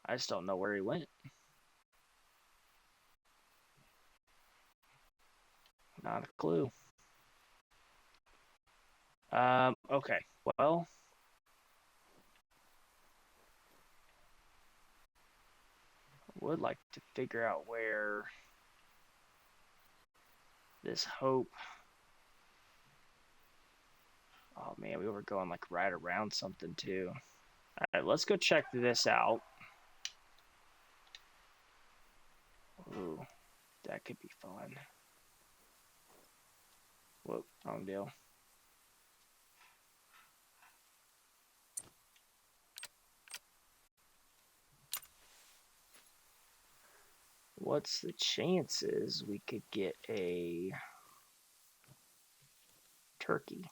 I just don't know where he went. Not a clue. Okay, well, I would like to figure out where this Hope. Oh man, we were going like right around something too. All right, let's go check this out. Ooh, that could be fun. Whoop, wrong deal. What's the chances we could get a turkey?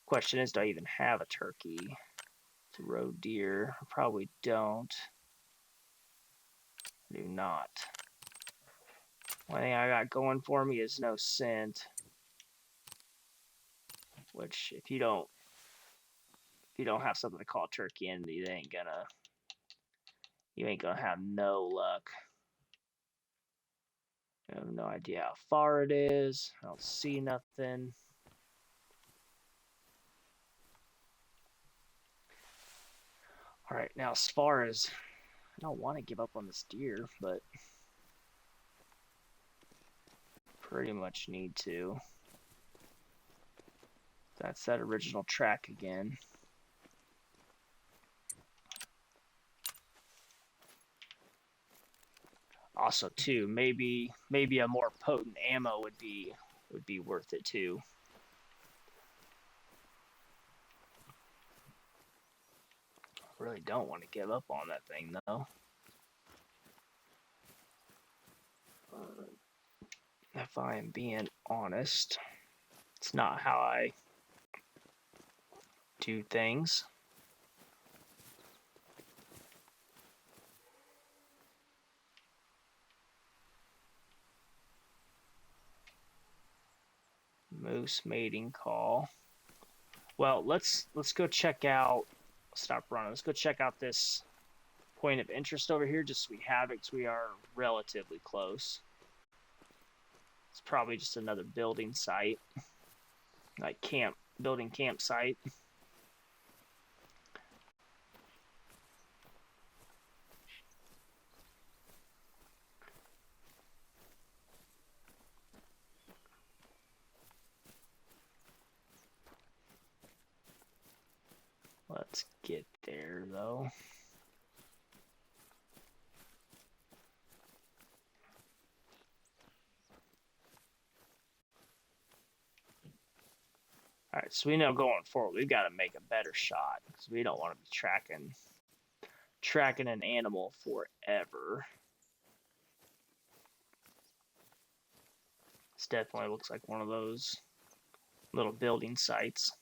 Question is, do I even have a turkey? It's a roe deer. I probably don't. I do not. One thing I got going for me is no scent. Which, if you don't have something to call turkey in, you ain't gonna have no luck. I have no idea how far it is. I don't see nothing. All right, now as far as, I don't want to give up on this deer, but pretty much need to. That's that original track again. Also, too, maybe a more potent ammo would be worth it too. I really don't want to give up on that thing though. If I am being honest, it's not how I do things. Moose mating call. Well, let's go check out. Stop running. Let's go check out this point of interest over here, just so we have it, because we are relatively close. It's probably just another building site, like building campsite. Let's get there though. All right, so we know going forward we've got to make a better shot, because we don't want to be tracking an animal forever. This definitely looks like one of those little building sites.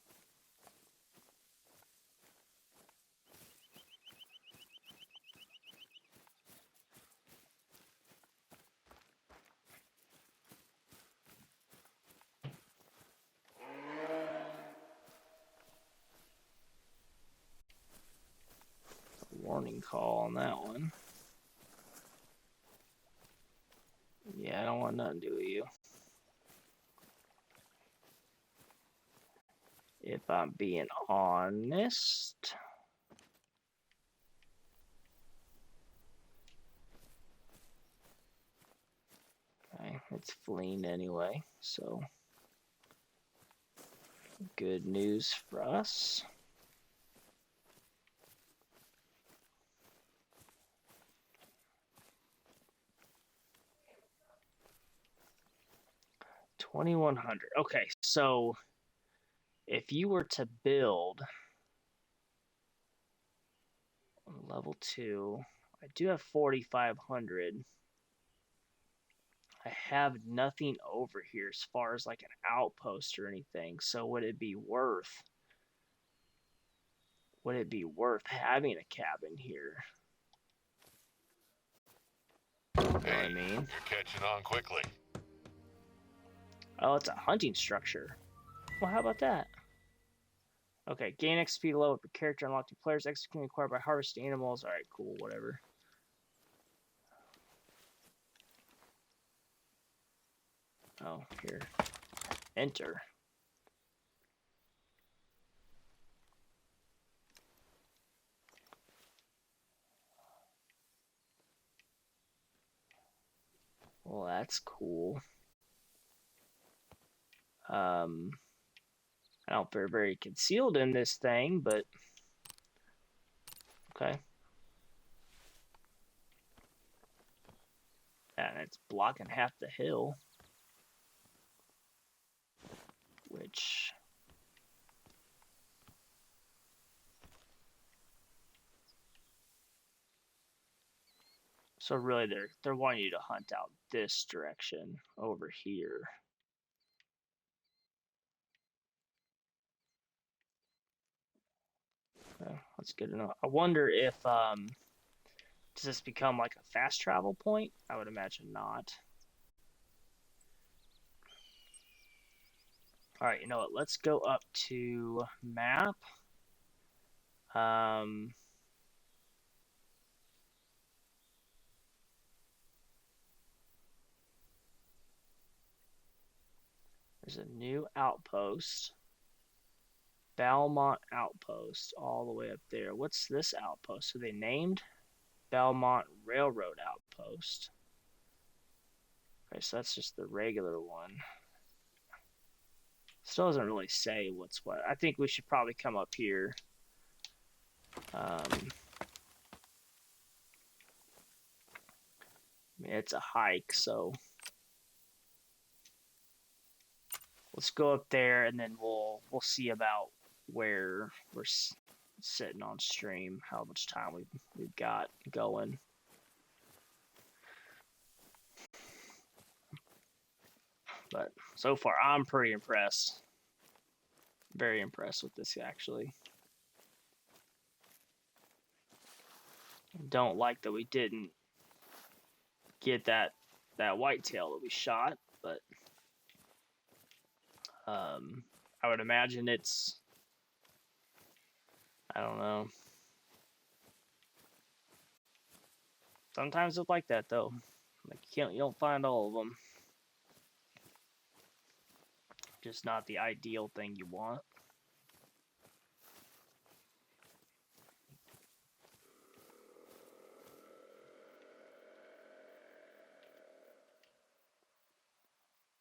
Warning call on that one. Yeah, I don't want nothing to do with you. If I'm being honest. Okay, it's fleeing anyway, so good news for us. $2,100. Okay, so if you were to build level 2, I do have 4,500. I have nothing over here as far as like an outpost or anything. So would it be worth having a cabin here? You know what I mean? You're catching on quickly. Oh, it's a hunting structure. Well, how about that? Okay, gain XP level up your character, unlock new players, XP can be acquired by harvesting animals. Alright, cool, whatever. Oh, here. Enter. Well, that's cool. I don't feel very concealed in this thing, but okay. And it's blocking half the hill, which so really they're wanting you to hunt out this direction over here. That's good to know. I wonder if does this become like a fast travel point? I would imagine not. All right, you know what? Let's go up to map. Um, there's a new outpost. Belmont Outpost, all the way up there. What's this outpost? Are they named? Belmont Railroad Outpost. Okay, so that's just the regular one. Still doesn't really say what's what. I think we should probably come up here. I mean, it's a hike, so let's go up there, and then we'll see about where we're sitting on stream, how much time we've got going. But so far, I'm pretty impressed. Very impressed with this, actually. Don't like that we didn't get that whitetail that we shot, but I would imagine it's, I don't know. Sometimes it's like that though. Like you don't find all of them. Just not the ideal thing you want.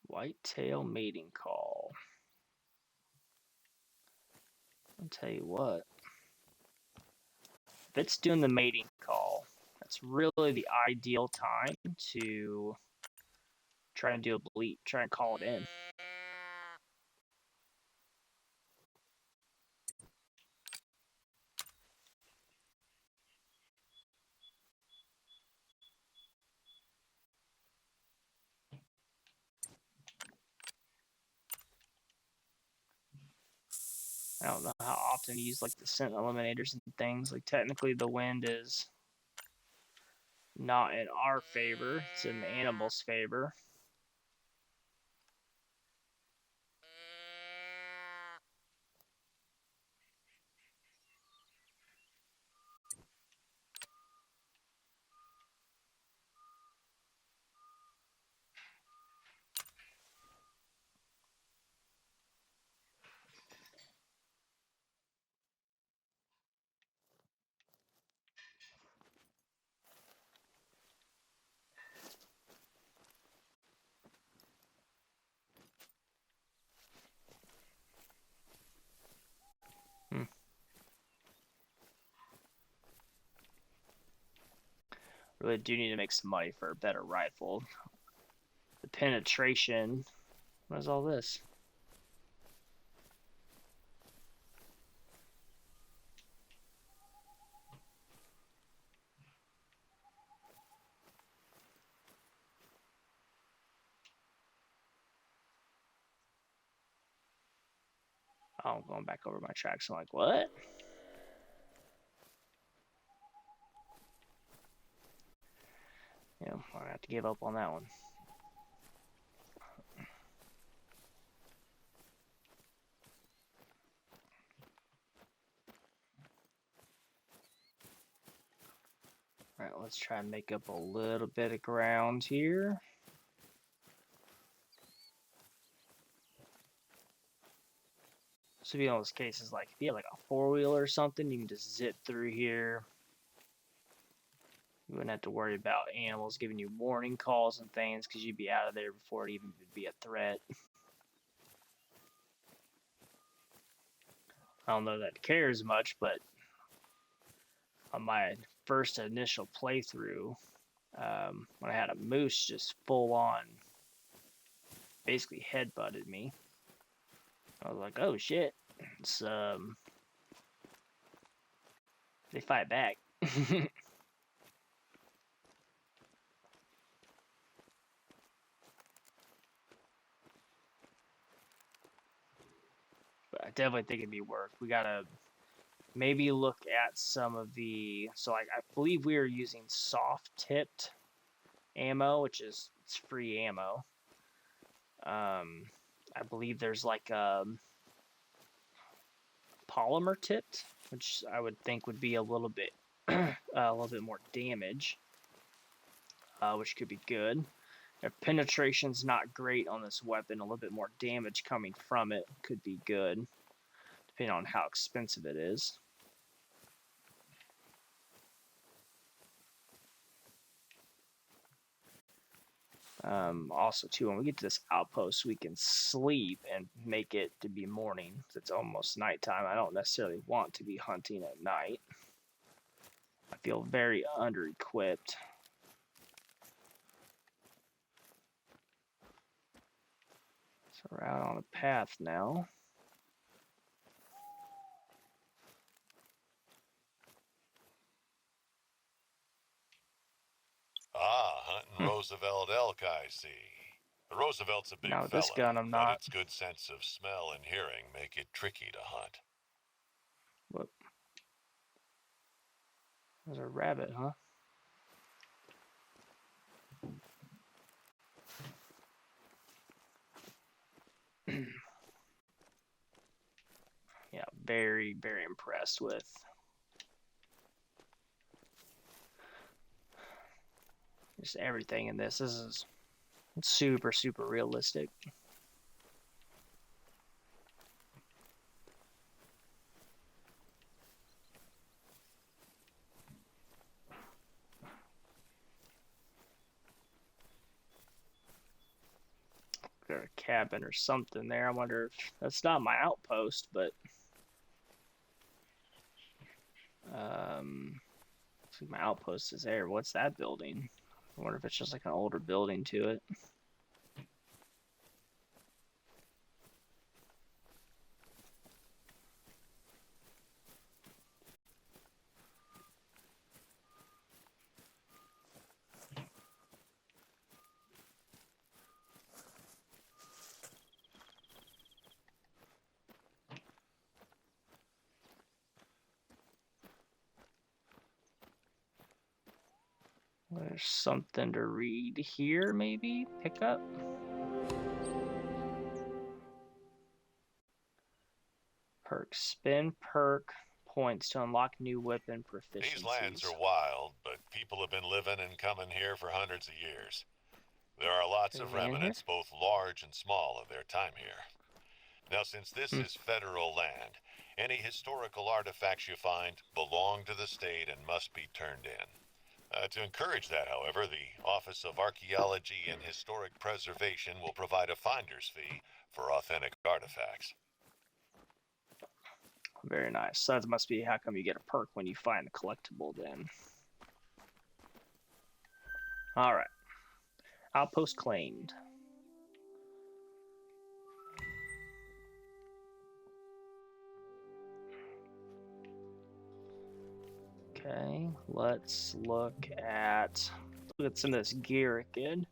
Whitetail mating call. I'll tell you what. If it's doing the mating call, that's really the ideal time to try and do a bleep, try and call it in. I don't know how often you use like the scent eliminators and things. Like technically the wind is not in our favor, it's in the animal's favor. Really do need to make some money for a better rifle. The penetration. What is all this? Oh, I'm going back over my tracks. I'm like, what? Yeah, I have to give up on that one. let's try and make up a little bit of ground here. So be in those cases, like if you have like a four-wheeler or something, you can just zip through here. You wouldn't have to worry about animals giving you warning calls and things because you'd be out of there before it even would be a threat. I don't know that it cares much, but on my first initial playthrough, when I had a moose just full on basically headbutted me, I was like, oh shit. It's, they fight back. But I definitely think it'd be worth. We gotta maybe look at some of the. So like I believe we are using soft tipped ammo, which is it's free ammo. I believe there's like polymer tipped, which I would think would be a little bit more damage, which could be good. If penetration's not great on this weapon, a little bit more damage coming from it could be good, depending on how expensive it is. Also, too, when we get to this outpost, we can sleep and make it to be morning. It's almost nighttime. I don't necessarily want to be hunting at night. I feel very under-equipped. So we're out on a path now. Ah, hunting Roosevelt elk, I see. The Roosevelt's a big Now with fella, this gun, I'm but not. its good sense of smell and hearing make it tricky to hunt. Whoop. There's a rabbit, huh? Yeah, very, very impressed with just everything in this. This is super, super realistic. Got a cabin or something there. I wonder if that's not my outpost, but looks like my outpost is there. What's that building? I wonder if it's just like an older building to it. There's something to read here, maybe? Pick up? Perk. Spin perk points to unlock new weapon These lands proficiencies. are wild, but people have been living and coming here for hundreds of years. There are lots of Anything in here? remnants, both large and small, of their time here. Now, since this is federal land, any historical artifacts you find belong to the state and must be turned in. To encourage that, however, the Office of Archaeology and Historic Preservation will provide a finder's fee for authentic artifacts. Very nice. So that must be how come you get a perk when you find the collectible then. Alright. Outpost claimed. Okay, let's look at some of this gear again.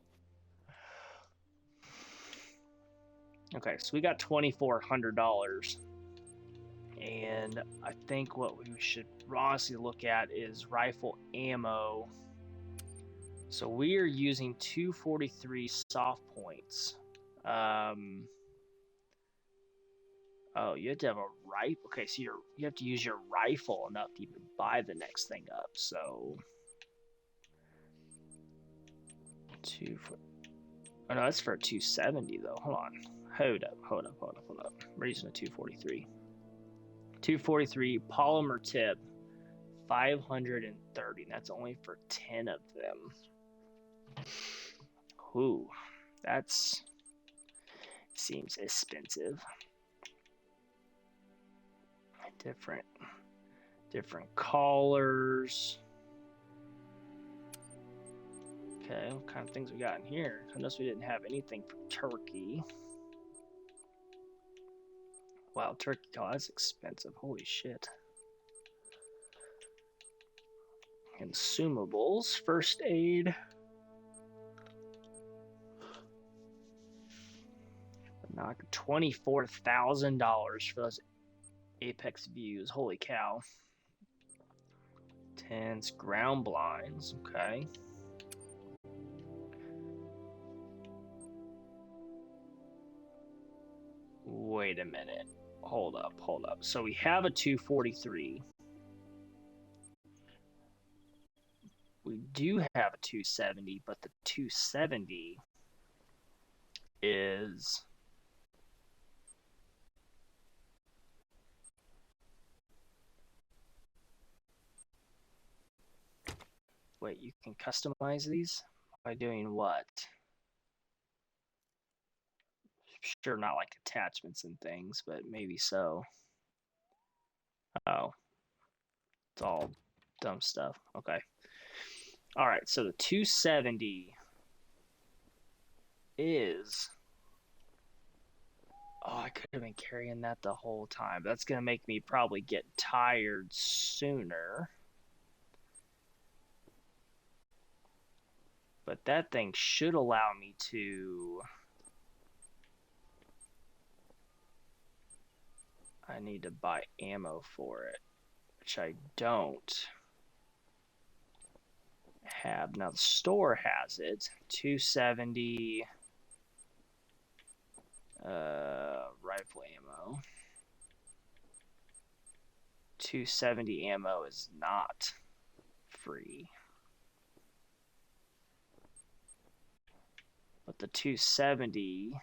Okay, so we got $2,400. And I think what we should honestly look at is rifle ammo. So we are using 243 soft points. Oh, you have to have a rifle. Okay, so you have to use your rifle enough to even buy the next thing up. So Oh no, that's for a 270 though. Hold on. Hold up. We're using a 243. 243 polymer tip, 530. That's only for 10 of them. Ooh, that's seems expensive. Different colors. Okay, what kind of things we got in here? I noticed we didn't have anything for turkey. Wow, turkey call, that's expensive. Holy shit. Consumables, first aid. Knock $24,000 for those Apex views. Holy cow. Tents, ground blinds. Okay. Wait a minute. Hold up. So we have a 243. We do have a 270, but the 270 is... Wait, you can customize these? By doing what? Sure, not like attachments and things, but maybe so. Oh. It's all dumb stuff. Okay. All right, so the 270 is... Oh, I could have been carrying that the whole time. That's going to make me probably get tired sooner. But that thing should allow me to... I need to buy ammo for it, which I don't have. Now, the store has it. 270... rifle ammo. 270 ammo is not free. But the 270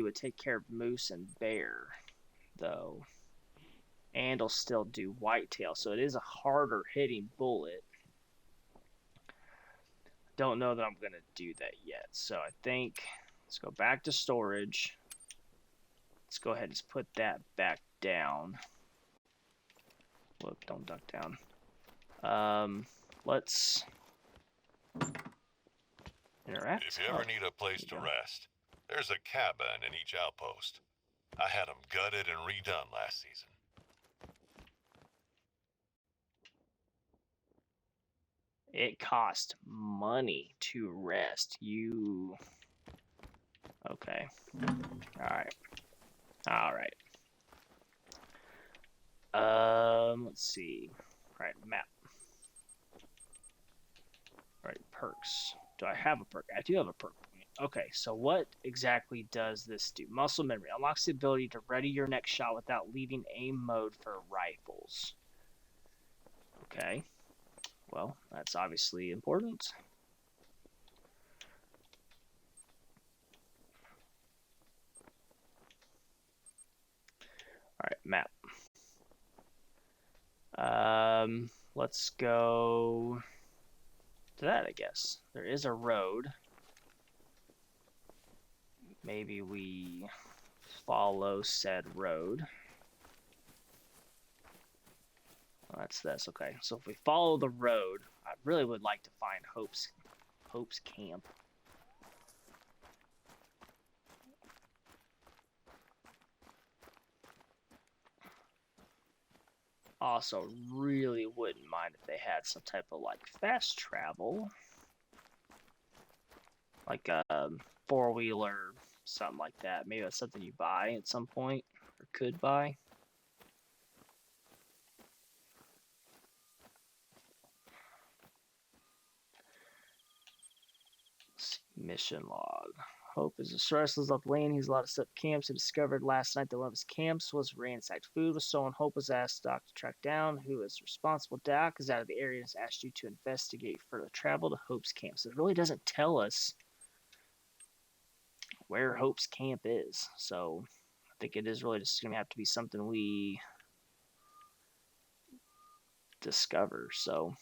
would take care of moose and bear, though. And it'll still do whitetail, so it is a harder hitting bullet. Don't know that I'm going to do that yet. So I think let's go back to storage. Let's go ahead and just put that back down. Whoop, don't duck down. Let's interact. If you ever need a place to rest, there's a cabin in each outpost. I had them gutted and redone last season. It costs money to rest. Okay. All right. Let's see. All right, map. All right, perks. Do I have a perk? I do have a perk. Okay, so what exactly does this do? Muscle memory unlocks the ability to ready your next shot without leaving aim mode for rifles. Okay. Well, that's obviously important. All right, map. Let's go to that, I guess. There is a road. Maybe we follow said road. Oh, that's this, okay. So if we follow the road, I really would like to find Hope's camp. Also, really wouldn't mind if they had some type of like fast travel, like a four-wheeler, something like that. Maybe that's something you buy at some point or could buy. Mission log. Hope is a restless left lane. He's allowed to set up camps. He discovered last night that one of his camps was ransacked. Food was stolen. Hope was asked Doc to track down who is responsible. Doc is out of the area and has asked you to investigate further travel to Hope's camp. So it really doesn't tell us where Hope's camp is. So I think it is really just going to have to be something we discover. So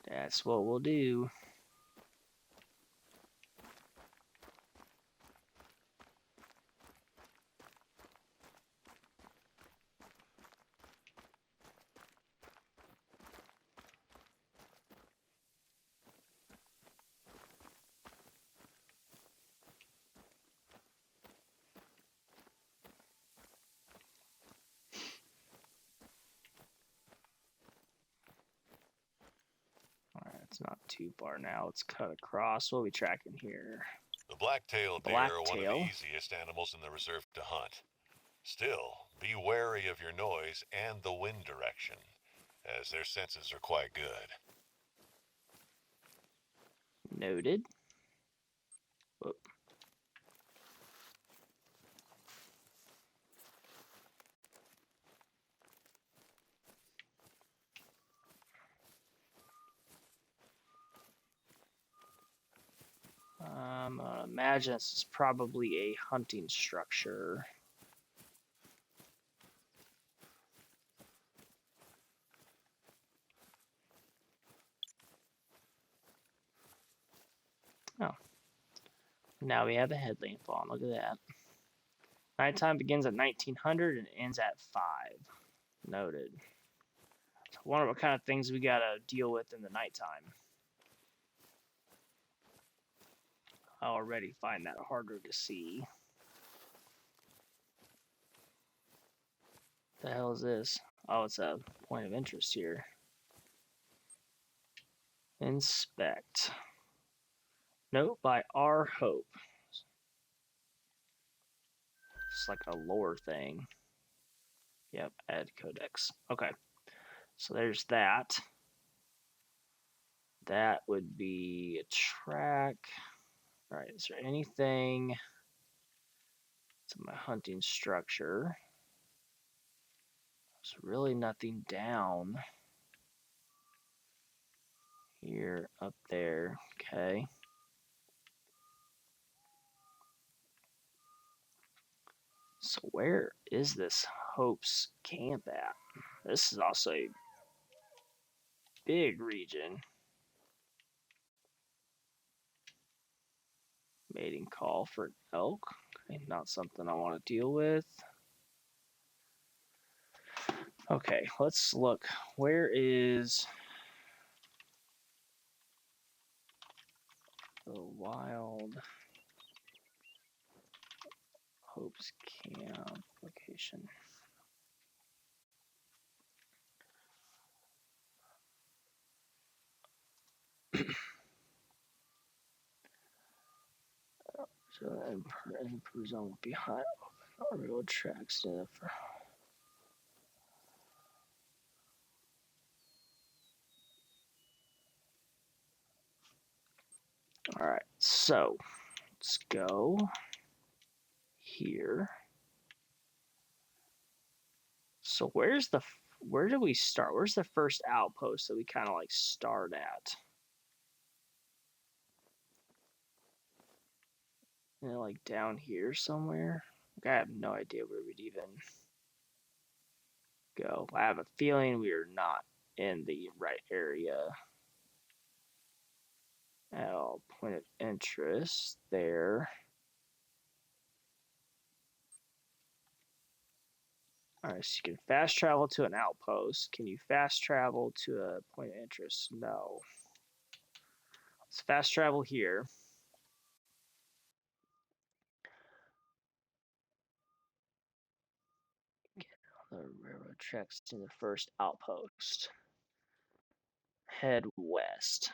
that's what we'll do. Alright, it's not too far now. Let's cut across. What are we tracking here? The black-tailed deer are one of the Blacktail. easiest animals in the reserve to hunt. Still, be wary of your noise and the wind direction, as their senses are quite good. Noted. Whoop. Imagine this is probably a hunting structure. Oh. Now we have a headlamp on. Look at that. Nighttime begins at 1900 and ends at 5. Noted. So I wonder what kind of things we gotta deal with in the nighttime. I already find that harder to see. The hell is this? Oh, it's a point of interest here. Inspect. Note by R. Hope. It's like a lore thing. Yep, add codex. Okay. So there's that. That would be a track. All right, is there anything? It's my hunting structure. There's really nothing down here, up there. Okay. So where is this Hope's camp at? This is also a big region. Mating call for elk. Okay, not something I want to deal with. Okay, let's look. Where is the wild Hope's camp location? So and zone behind open railroad tracks to the front. All right, so let's go here. So where do we start? Where's the first outpost that we kind of like start at? You know, like down here somewhere? Like, I have no idea where we'd even go. I have a feeling we are not in the right area at all. Point of interest there. All right, so you can fast travel to an outpost. Can you fast travel to a point of interest? No. Let's fast travel here. The railroad tracks to the first outpost. Head west.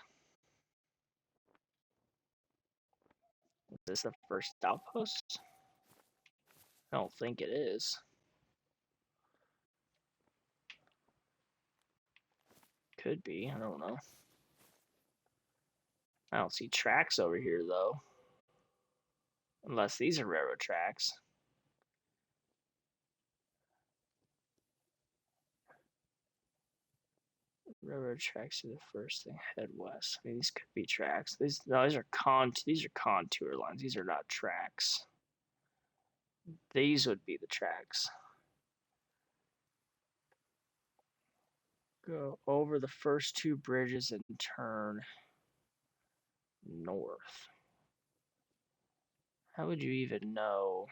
Is this the first outpost? I don't think it is. Could be, I don't know. I don't see tracks over here though. Unless these are railroad tracks. Railroad tracks are the first thing. Head west. I mean, these could be tracks. These are contour lines. These are not tracks. These would be the tracks. Go over the first two bridges and turn north. How would you even know?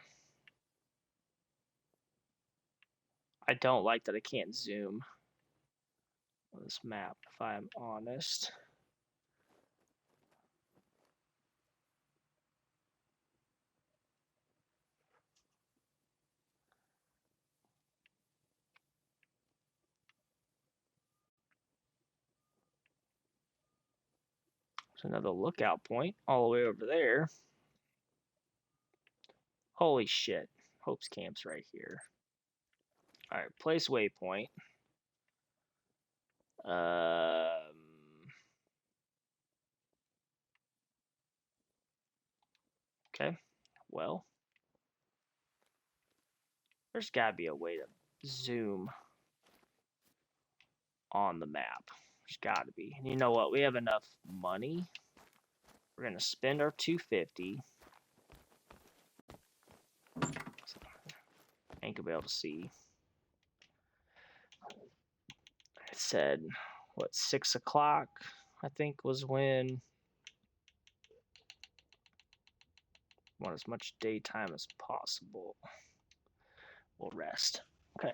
I don't like that I can't zoom on this map, if I'm honest. There's another lookout point all the way over there. Holy shit. Hope's Camp's right here. Alright, place waypoint. Okay, well, there's gotta be a way to zoom on the map. There's gotta be. And you know what? We have enough money. We're gonna spend our 250. I ain't gonna be able to see. It said, what, 6 o'clock, I think, was when. Want as much daytime as possible. We'll rest. Okay.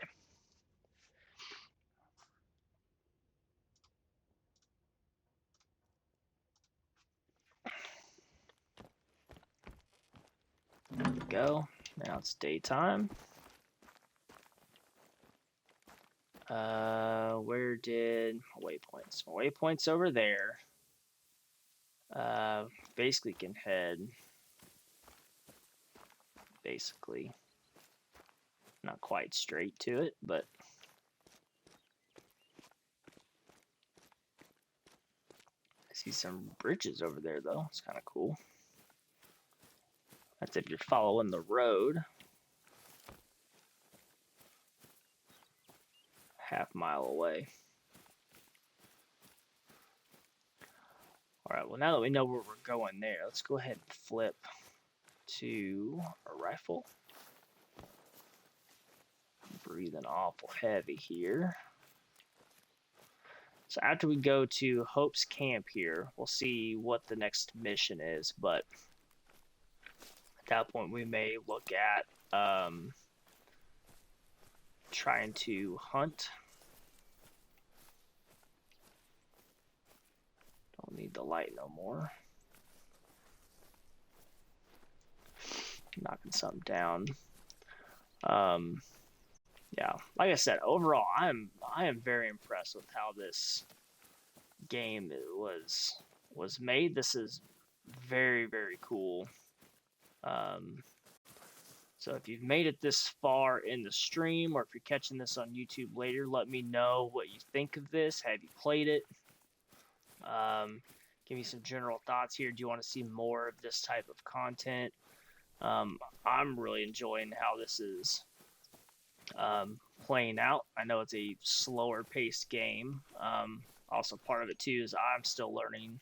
There we go. Now it's daytime. Where did waypoints? Waypoints over there. Basically can head. Basically, not quite straight to it, but I see some bridges over there though. It's kind of cool. That's if you're following the road. Half-mile away. Alright, well now that we know where we're going there, let's go ahead and flip to a rifle. I'm breathing awful heavy here. So after we go to Hope's Camp here, we'll see what the next mission is, but at that point we may look at trying to hunt. Don't need the light no more. Knocking something down. Yeah, like I said, overall, I am very impressed with how this game was made. This is very, very cool. So if you've made it this far in the stream, or if you're catching this on YouTube later, let me know what you think of this. Have you played it? Give me some general thoughts here. Do you want to see more of this type of content? I'm really enjoying how this is playing out. I know it's a slower paced game. Also, part of it too is I'm still learning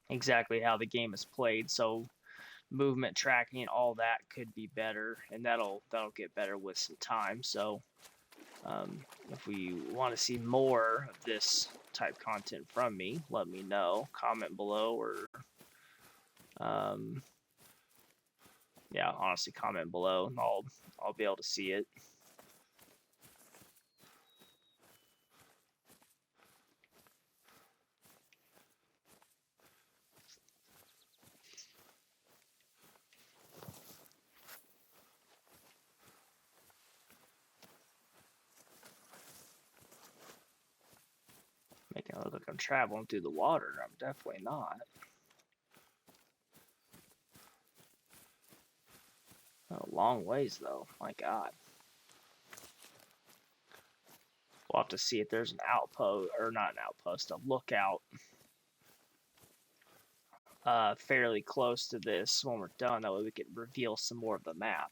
exactly how the game is played. So movement tracking and all that could be better, and that'll get better with some time. So if we want to see more of this type content from me, let me know. Comment below, or yeah, honestly, comment below, and I'll be able to see it. Making it look like I'm traveling through the water. I'm definitely not. A long ways though. My God. We'll have to see if there's an outpost, or not an outpost, a lookout fairly close to this when we're done. That way we can reveal some more of the map.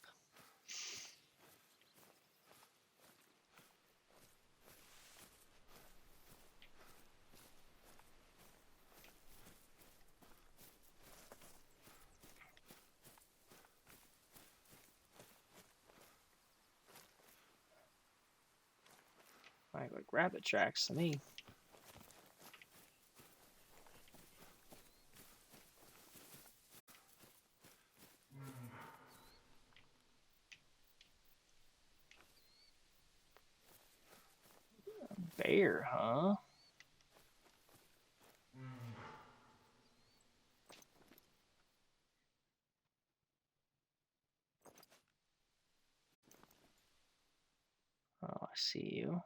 Like rabbit tracks to me. Bear, huh? Oh, I see you.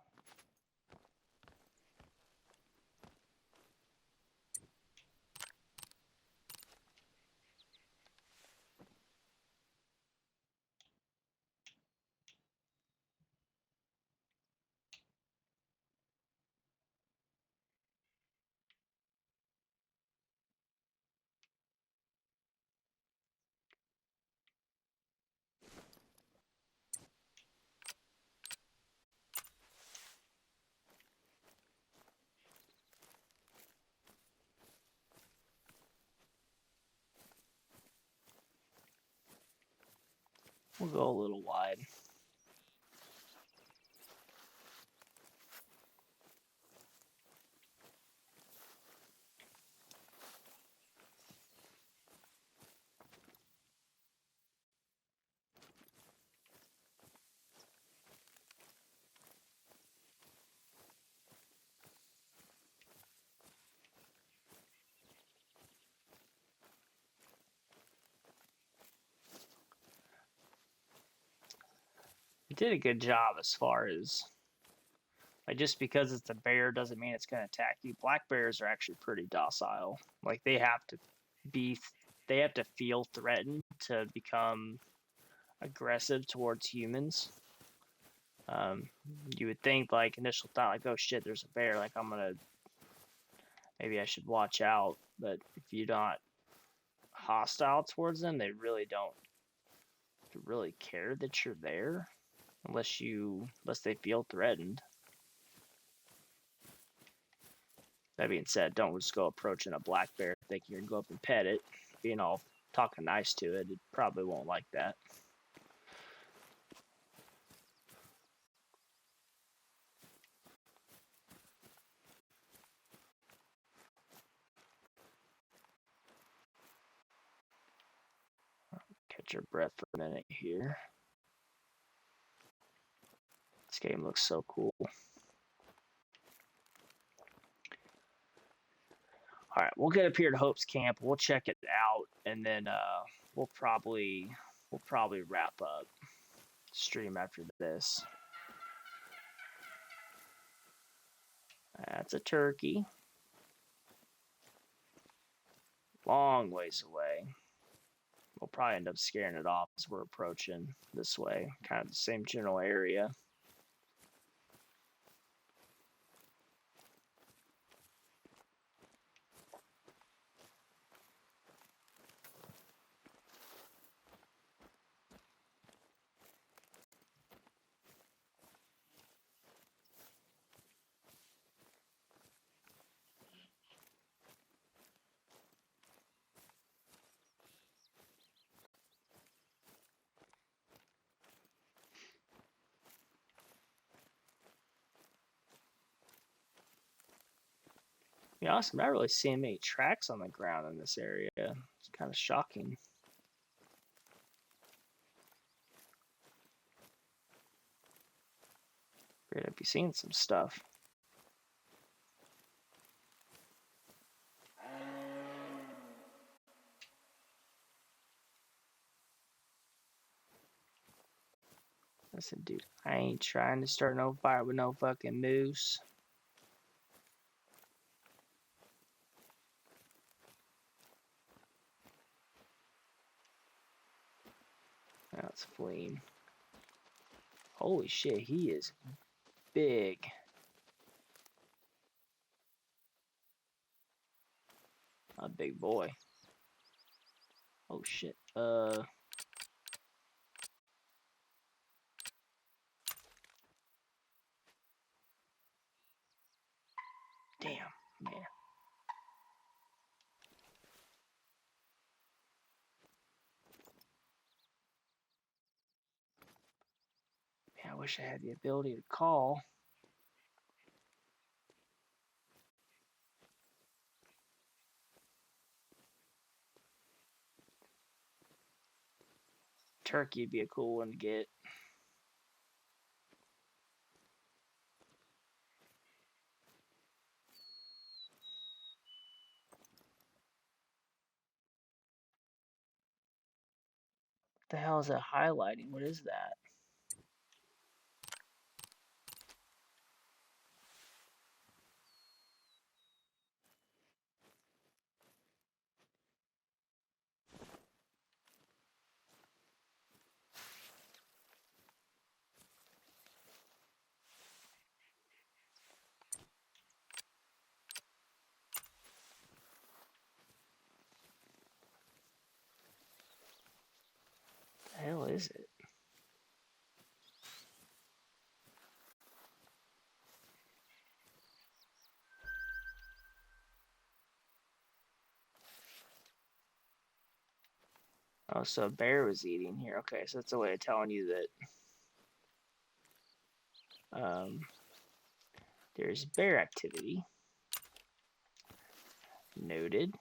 We'll go a little wide. You did a good job as far as, like, just because it's a bear doesn't mean it's going to attack you. Black bears are actually pretty docile. Like, they have to feel threatened to become aggressive towards humans. You would think, like, initial thought, like, oh shit, there's a bear, like, maybe I should watch out. But if you're not hostile towards them, they really don't really care that you're there, unless they feel threatened. That being said, don't just go approaching a black bear thinking you're gonna go up and pet it, being all talking nice to it. It probably won't like that. Catch your breath for a minute here. This game looks so cool. All right, we'll get up here to Hope's Camp. We'll check it out, and then we'll probably wrap up stream after this. That's a turkey. Long ways away. We'll probably end up scaring it off as we're approaching this way. Kind of the same general area. To be honest, I'm not really seeing many tracks on the ground in this area. It's kind of shocking. Great, I'd be seeing some stuff. Listen, dude, I ain't trying to start no fire with no fucking moose. Now it's fleeing. Holy shit, he is big. A big boy. Oh shit. Damn, man. Man, I wish I had the ability to call. Turkey would be a cool one to get. What the hell is that highlighting? What is that? What the hell is it? Oh, so a bear was eating here. Okay, so that's a way of telling you that there's bear activity. Noted.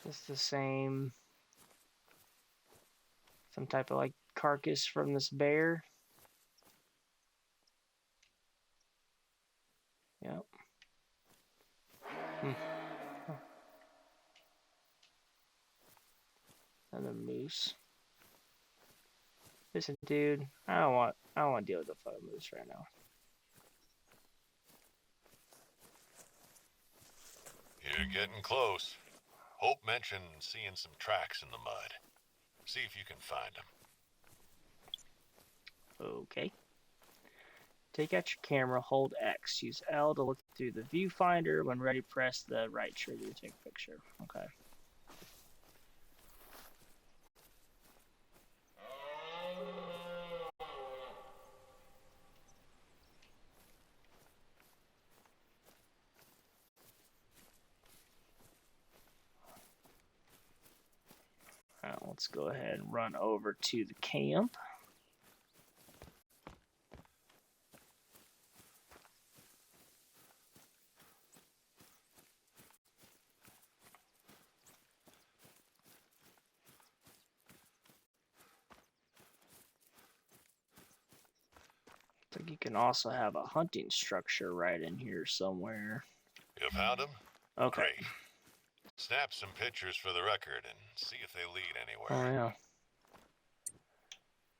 It's the same, some type of like carcass from this bear. Yep. Huh. Another moose. Listen, dude, I don't want to deal with the fucking moose right now. You're getting close. Hope mentioned seeing some tracks in the mud. See if you can find them. Okay. Take out your camera, hold X. Use L to look through the viewfinder. When ready, press the right trigger to take a picture. Okay. Alright, let's go ahead and run over to the camp. I think you can also have a hunting structure right in here somewhere. You found them? Okay. Great. Snap some pictures for the record and see if they lead Oh, anywhere. yeah.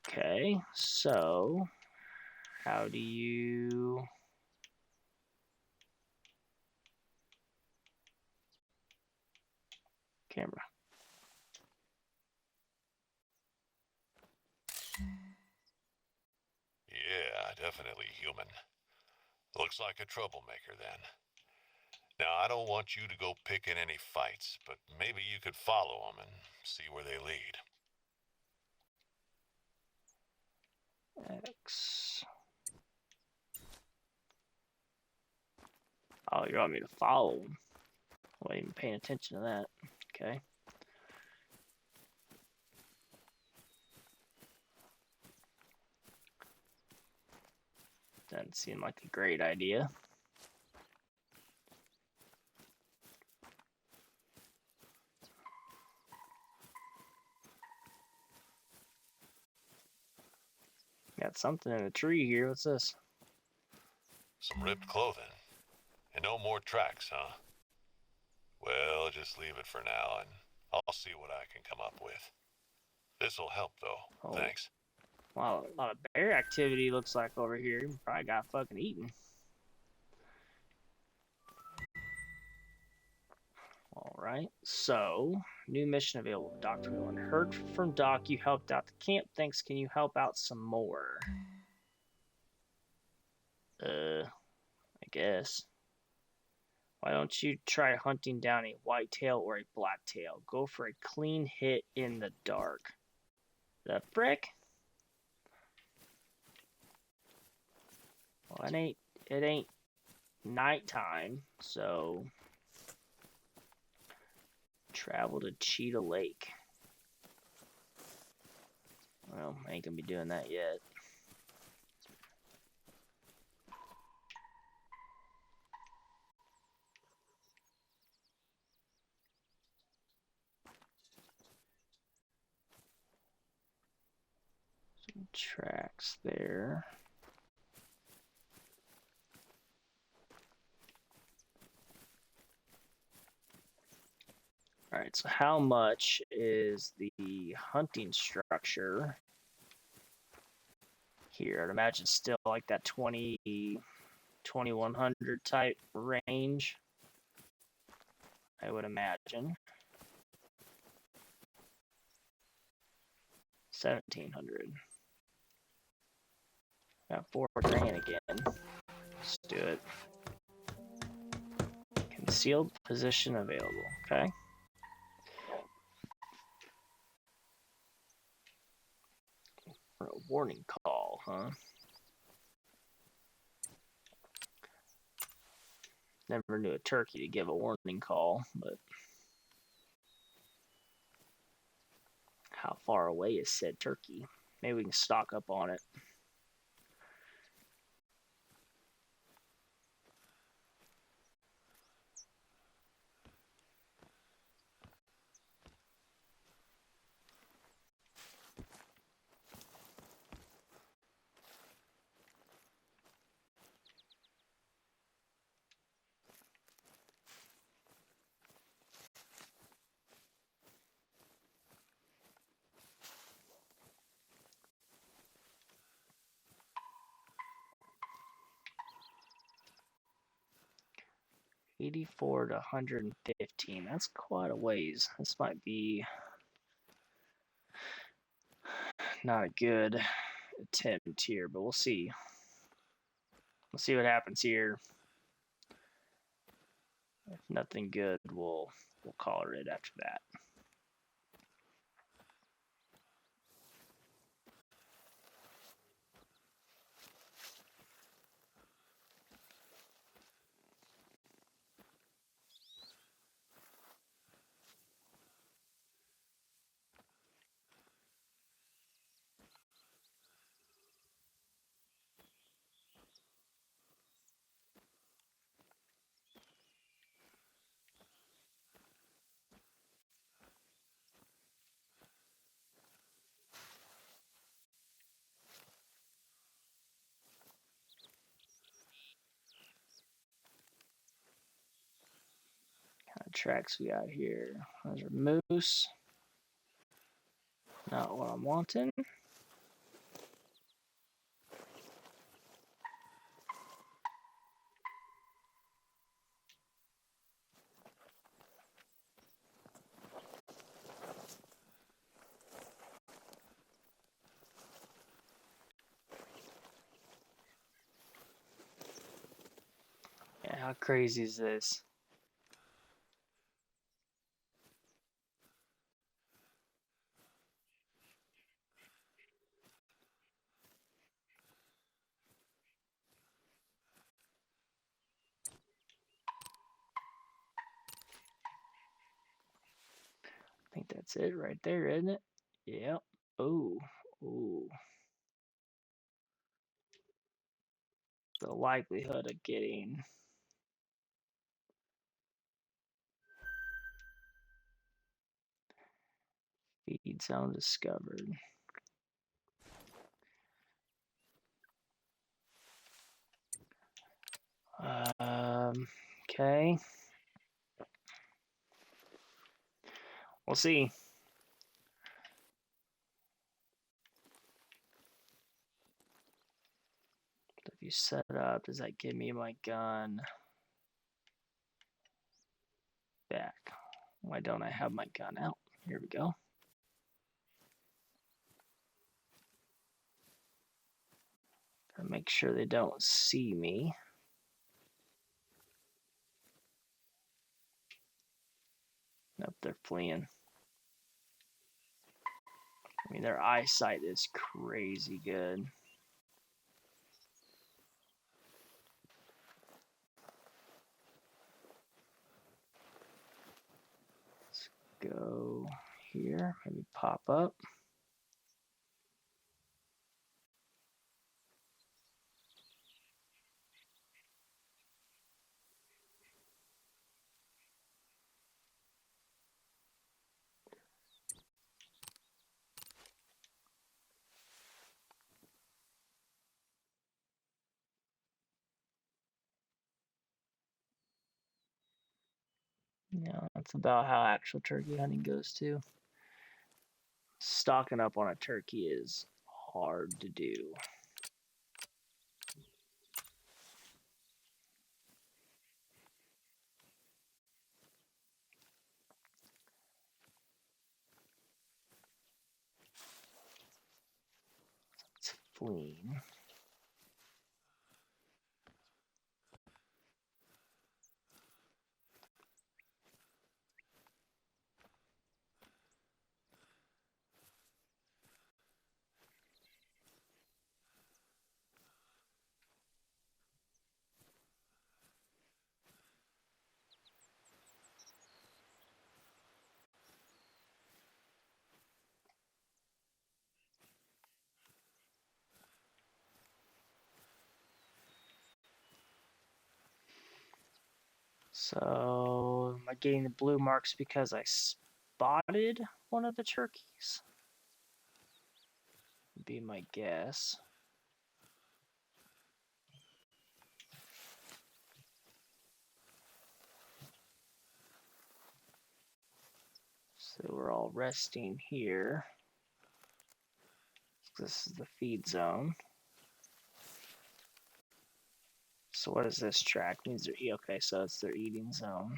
Okay, so how do you... Camera. Yeah, definitely human. Looks like a troublemaker then. Now, I don't want you to go picking any fights, but maybe you could follow them and see where they lead. X. Oh, you want me to follow him? I wasn't even paying attention to that. Okay. Doesn't seem like a great idea. Got something in a tree here. What's this? Some ripped clothing. And no more tracks, huh? Well, just leave it for now, and I'll see what I can come up with. This'll help, though. Oh. Thanks. Wow, a lot of bear activity looks like over here. Probably got fucking eaten. Alright, so new mission available. Dr. Whelan. Heard from Doc you helped out the camp. Thanks. Can you help out some more? I guess. Why don't you try hunting down a whitetail or a blacktail? Go for a clean hit in the dark. The frick? Well, it ain't nighttime, so travel to Cheetah Lake. Well, I ain't gonna be doing that yet. Some tracks there. Alright, so how much is the hunting structure here? I'd imagine still like that 2100 type range, I would imagine. 1700. Got 4 grand again. Let's do it. Concealed position available. Okay. For a warning call, huh? Never knew a turkey to give a warning call, but how far away is said turkey? Maybe we can stock up on it. $84 to $115. That's quite a ways. This might be not a good attempt here, but we'll see. We'll see what happens here. If nothing good, we'll call it after that. Kind of tracks we got here. Those are moose. Not what I'm wanting. Yeah, how crazy is this? I think that's it right there, isn't it? Yep. Ooh. Ooh. The likelihood of getting feed zone discovered. Okay. We'll see. If you set up, does that give me my gun back? Why don't I have my gun out? Here we go. Gotta make sure they don't see me. Nope, they're fleeing. I mean, their eyesight is crazy good. Let's go here, maybe pop up. Yeah, that's about how actual turkey hunting goes too. Stocking up on a turkey is hard to do. It's fleeing. So, am I getting the blue marks because I spotted one of the turkeys? Would be my guess. So we're all resting here. This is the feed zone. So what is this track? Means they're okay, so it's their eating zone.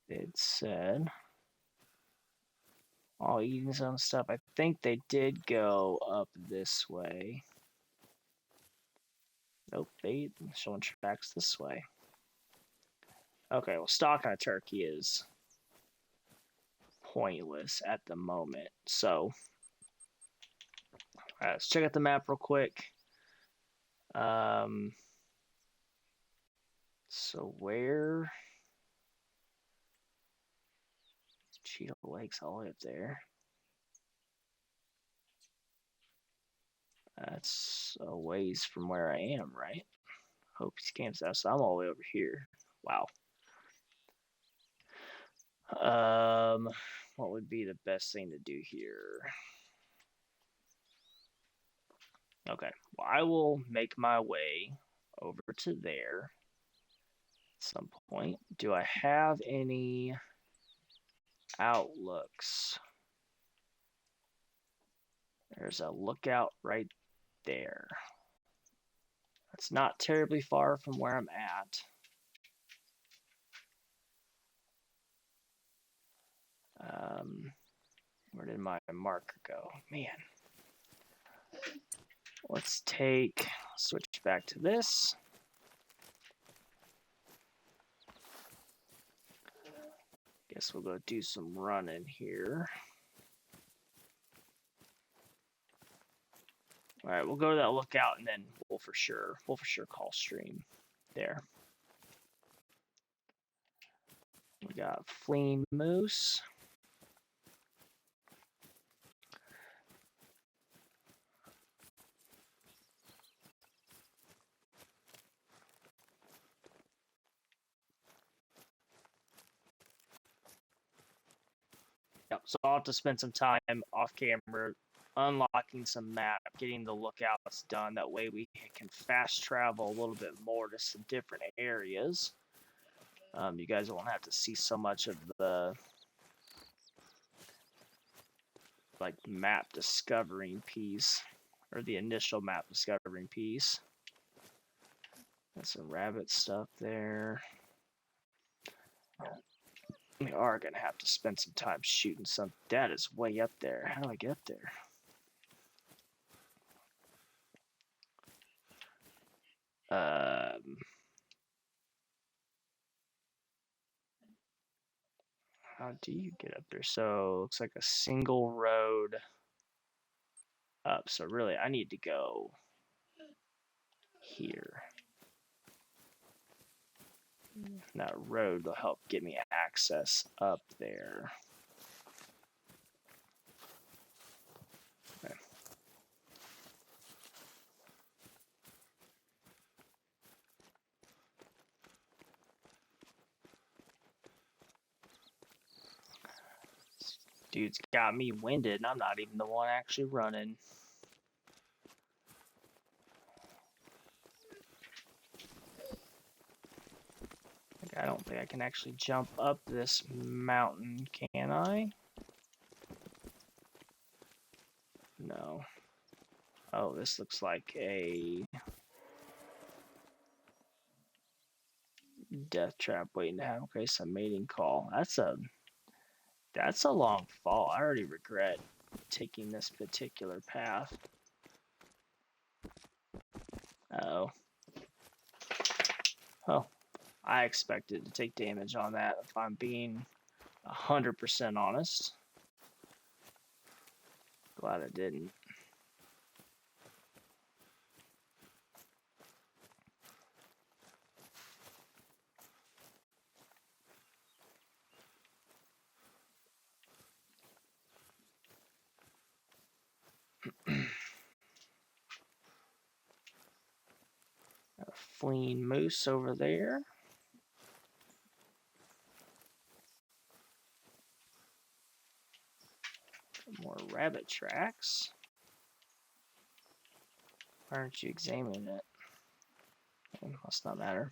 It said all eating zone stuff. I think they did go up this way. Nope, they showing tracks this way. Okay, well, stalking a turkey is pointless at the moment. So, all right, let's check out the map real quick. So where? Cheetah Lake's all the way up there. That's a ways from where I am, right? Hope's campsite. So I'm all the way over here. Wow. What would be the best thing to do here? Okay. Well, I will make my way over to there at some point. Do I have any outlooks? There's a lookout right there. That's not terribly far from where I'm at. Where did my marker go? Man. Let's switch back to this. Guess we'll go do some running here. All right, we'll go to that lookout and then we'll for sure call stream there. We got fleeing moose. Yep, so I'll have to spend some time off camera unlocking some map, getting the lookouts done. That way we can fast travel a little bit more to some different areas. You guys won't have to see so much of the map discovering piece, or the initial map discovering piece. There's some rabbit stuff there. We are gonna have to spend some time shooting some. That is way up there. How do I get there? How do you get up there? So looks like a single road up. So really, I need to go here. That road will help get me access up there. Okay. Dude's got me winded, and I'm not even the one actually running. I don't think I can actually jump up this mountain, can I? No. Oh, this looks like a death trap waiting to happen. Okay, some mating call. That's a long fall. I already regret taking this particular path. Uh-oh. Oh, I expected to take damage on that if I'm being 100% honest. Glad I didn't. A fleeing moose over there. More rabbit tracks. Why aren't you examining it? It must not matter.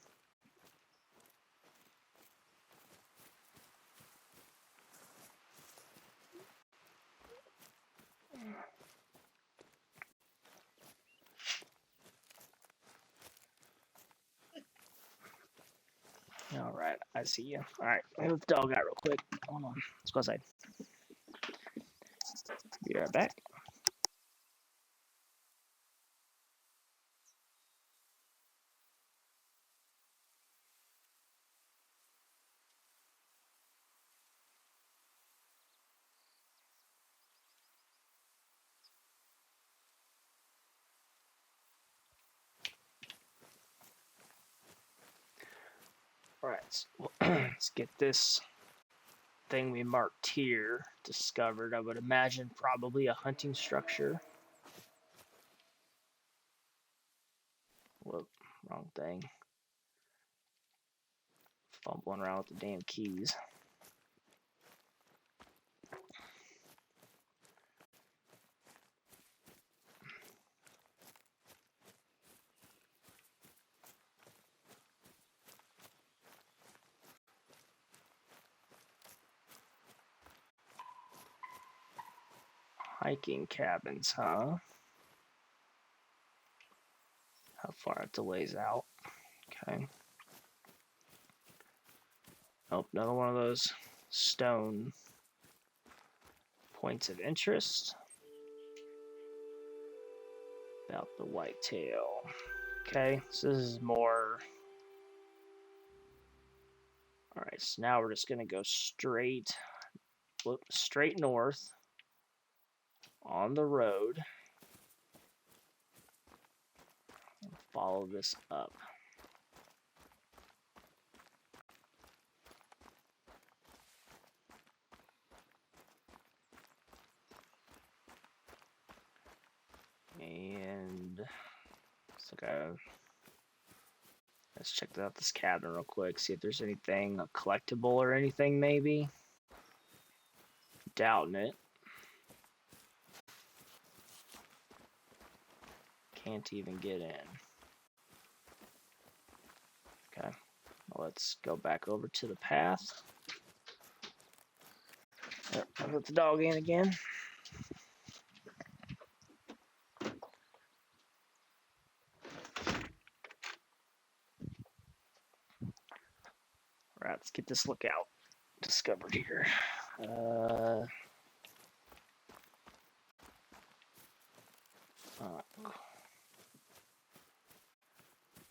Alright, I see you. Alright, move the dog out real quick. Hold on. Let's go outside. Be right back. Alright, so let's get this thing we marked here discovered. I would imagine probably a hunting structure. Whoop, wrong thing. Fumbling around with the damn keys. Hiking cabins, huh? How far it delays out. Okay. Oh, another one of those stone points of interest. About the whitetail. Okay, so this is more. Alright, so now we're just gonna go straight north on the road. And follow this up. And let's check out this cabin real quick, see if there's anything collectible or anything maybe. Doubting it. Can't even get in. Okay, well, let's go back over to the path. I'll put the dog in again. We're let's get this lookout discovered here.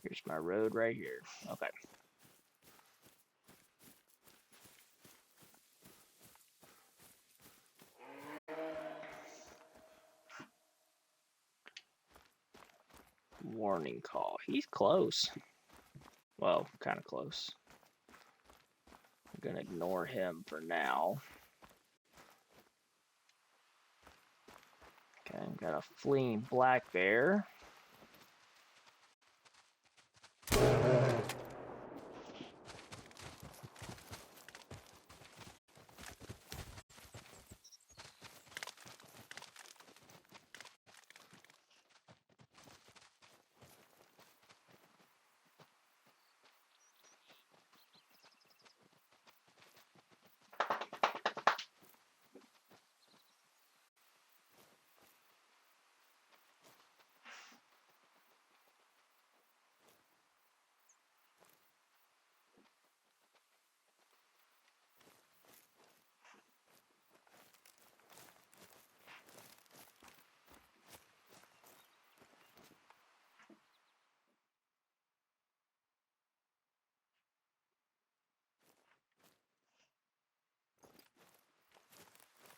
Here's my road right here. Okay. Warning call. He's close. Well, kind of close. I'm going to ignore him for now. Okay, I've got a fleeing black bear.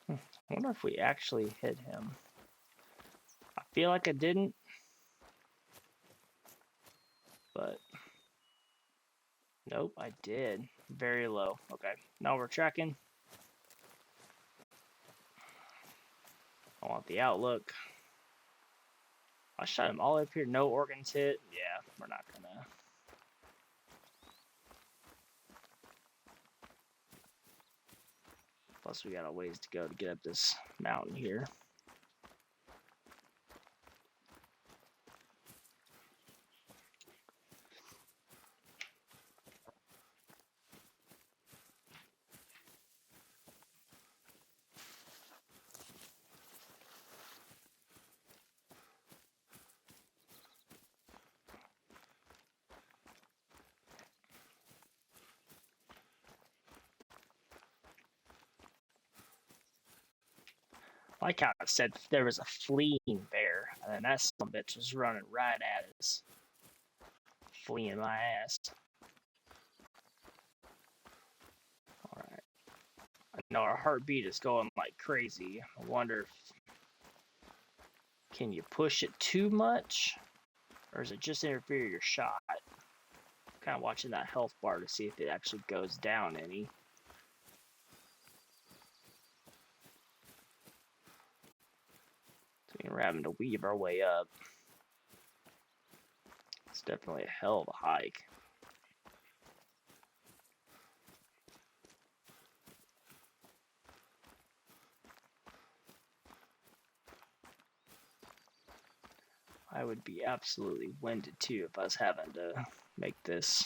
I wonder if we actually hit him. I feel like I didn't, but nope, I did. Very low. Okay, now we're tracking. I want the outlook. I shot him all the way up here. No organs hit. Yeah, we're not gonna. Plus, we got a ways to go to get up this mountain here. Like how I said, there was a fleeing bear, and then that son of a bitch was running right at us, fleeing my ass. All right. I know our heartbeat is going like crazy. I wonder if can you push it too much, or is it just interfere your shot? Kind of watching that health bar to see if it actually goes down any. So we're having to weave our way up. It's definitely a hell of a hike. I would be absolutely winded too if I was having to make this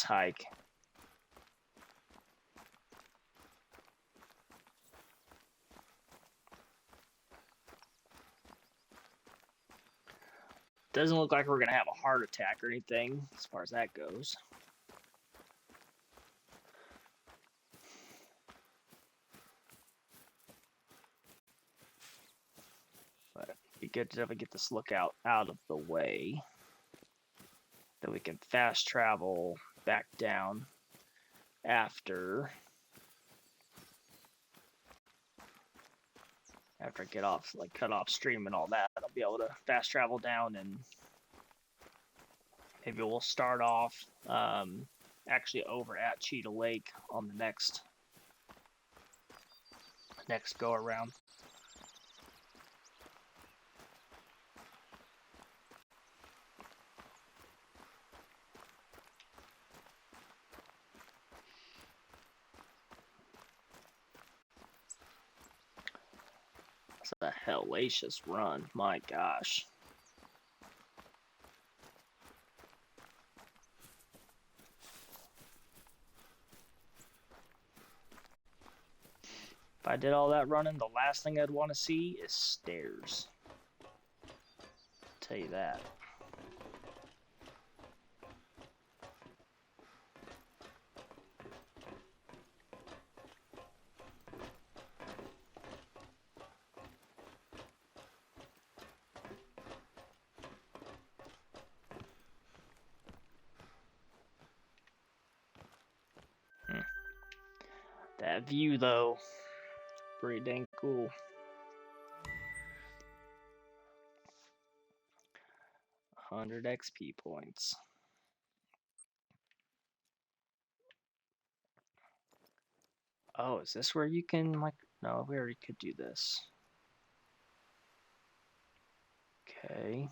hike. Doesn't look like we're gonna have a heart attack or anything as far as that goes. But it'd be good to definitely get this lookout out of the way. Then we can fast travel back down after I get off, like cut off stream and all that. I'll be able to fast travel down, and maybe we'll start off actually over at Cheetah Lake on the next go around. It's a hellacious run, my gosh. If I did all that running, the last thing I'd want to see is stairs. I'll tell you that. That view, though, pretty dang cool. 100 XP points. Oh, is this where you can, like, no, we already could do this. Okay.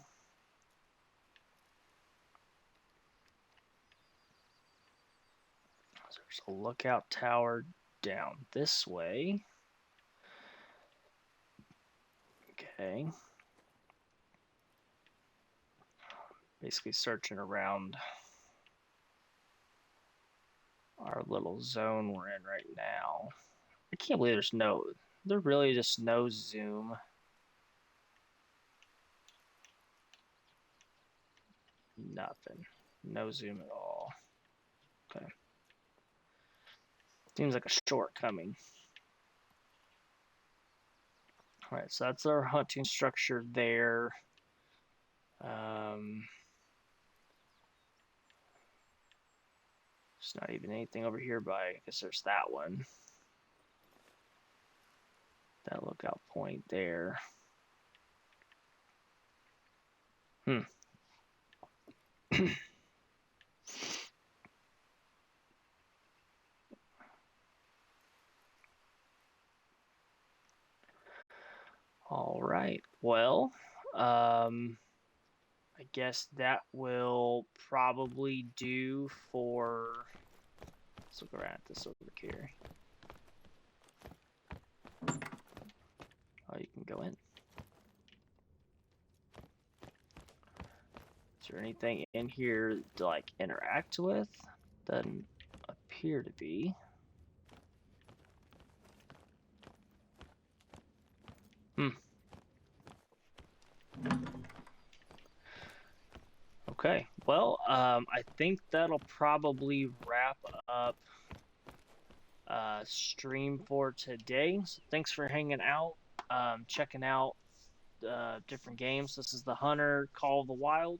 So there's a lookout tower down this way. Okay. Basically searching around our little zone we're in right now. I can't believe there's really just no zoom. Nothing. No zoom at all. Okay. Seems like a shortcoming. Alright, so that's our hunting structure there. There's not even anything over here by, I guess there's that one. That lookout point there. All right. Well, I guess that will probably do for. Let's look around at this over here. Oh, you can go in. Is there anything in here to like interact with? Doesn't appear to be. Okay. Well, I think that'll probably wrap up stream for today. So thanks for hanging out, checking out different games. This is the Hunter Call of the Wild.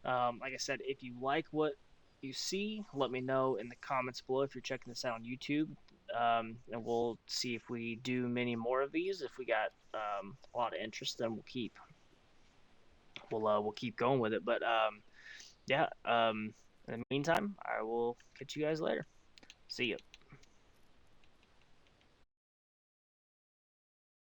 Like I said, if you like what you see, let me know in the comments below if you're checking this out on YouTube. And we'll see if we do many more of these. If we got a lot of interest, then we'll keep going with it. But yeah, in the meantime, I will catch you guys later. See ya.